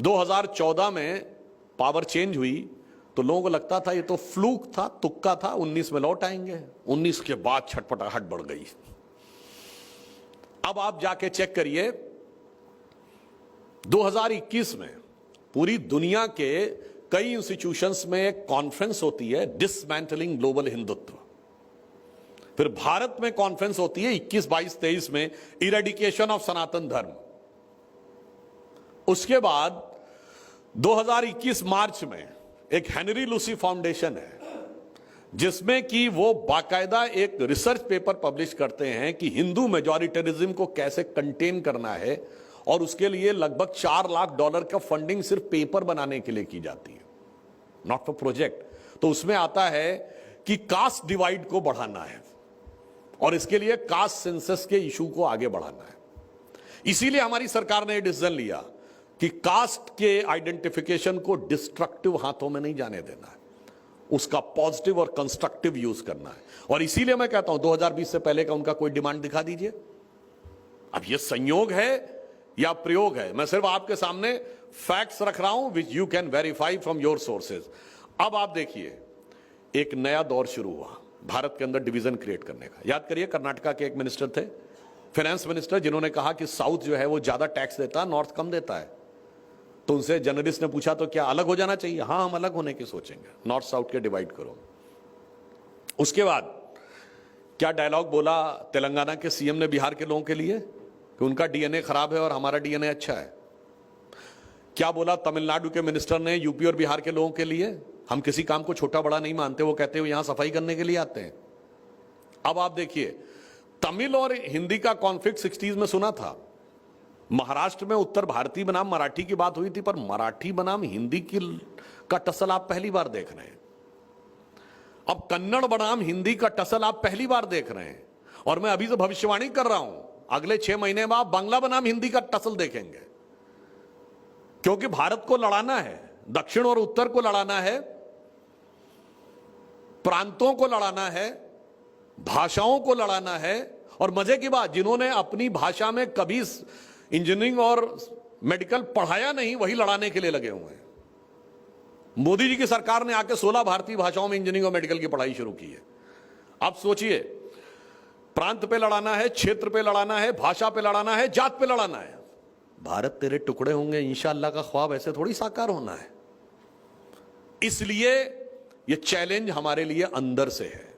2014 में power change हुई तो लोगों को लगता था ये तो फ्लूक था, तुक्का था, 19 में लौट आएंगे। 19 के बाद छटपटाहट बढ़ गई। अब आप जाके चेक करिए, 2021 में पूरी दुनिया के कई इंस्टीट्यूशंस में एक कॉन्फ्रेंस होती है, डिसमेंटलिंग ग्लोबल हिंदुत्व। फिर भारत में कॉन्फ्रेंस होती है 21, 22, 23 में, इरेडिकेशन ऑफ सनातन धर्म। उसके बाद 2021 मार्च में एक हेनरी लूसी फाउंडेशन है, जिसमें कि वो बाकायदा एक रिसर्च पेपर पब्लिश करते हैं कि हिंदू मेजॉरिटरिज्म को कैसे कंटेन करना है, और उसके लिए लगभग $4 लाख का फंडिंग सिर्फ पेपर बनाने के लिए की जाती है, नॉट फॉर प्रोजेक्ट। तो उसमें आता है कि कास्ट डिवाइड को बढ़ाना है और इसके लिए कास्ट सेंसस के इशू को आगे बढ़ाना है। इसीलिए हमारी सरकार ने यह डिसीजन लिया कि कास्ट के आइडेंटिफिकेशन को डिस्ट्रक्टिव हाथों में नहीं जाने देना है, उसका पॉजिटिव और कंस्ट्रक्टिव यूज करना है। और इसीलिए मैं कहता हूं 2020 से पहले का उनका कोई डिमांड दिखा दीजिए। अब यह संयोग है या प्रयोग है, मैं सिर्फ आपके सामने फैक्ट्स रख रहा हूं which you can verify from your sources. अब आप देखिए, एक नया दौर शुरू हुआ भारत के अंदर डिवीजन क्रिएट करने का। याद करिए, कर्नाटका के एक मिनिस्टर थे, फाइनेंस मिनिस्टर, जिन्होंने कहा कि साउथ जो है वो ज्यादा टैक्स देता है, नॉर्थ कम देता है। तो उनसे जर्नलिस्ट ने पूछा तो क्या अलग हो जाना चाहिए? हाँ, हम अलग होने की सोचेंगे, नॉर्थ साउथ के डिवाइड करो। उसके बाद क्या डायलॉग बोला तेलंगाना के सीएम ने बिहार के लोगों के लिए कि उनका डीएनए खराब है और हमारा डीएनए अच्छा है? क्या बोला तमिलनाडु के मिनिस्टर ने यूपी और बिहार के लोगों के लिए? हम किसी काम को छोटा बड़ा नहीं मानते, वो कहते हैं यहां सफाई करने के लिए आते हैं। अब आप देखिए, तमिल और हिंदी का कॉन्फ्लिक्ट 60s में सुना था। महाराष्ट्र में उत्तर भारतीय बनाम मराठी की बात हुई थी, पर मराठी बनाम हिंदी का टसल आप पहली बार देख रहे हैं। अब कन्नड़ बनाम हिंदी का टसल आप पहली बार देख रहे हैं। और मैं अभी से भविष्यवाणी कर रहा हूं, अगले 6 महीने में आप बांग्ला बनाम हिंदी का टसल देखेंगे, क्योंकि भारत को लड़ाना है, दक्षिण और उत्तर को लड़ाना है, प्रांतों को लड़ाना है, भाषाओं को लड़ाना है। और मजे की बात, जिन्होंने अपनी भाषा में कभी इंजीनियरिंग और मेडिकल पढ़ाया नहीं, वही लड़ाने के लिए लगे हुए हैं। मोदी जी की सरकार ने आके 16 भारतीय भाषाओं में इंजीनियरिंग और मेडिकल की पढ़ाई शुरू की है। आप सोचिए, प्रांत पे लड़ाना है, क्षेत्र पे लड़ाना है, भाषा पे लड़ाना है, जात पे लड़ाना है। भारत तेरे टुकड़े होंगे इंशाअल्लाह का ख्वाब ऐसे थोड़ी साकार होना है। इसलिए यह चैलेंज हमारे लिए अंदर से है।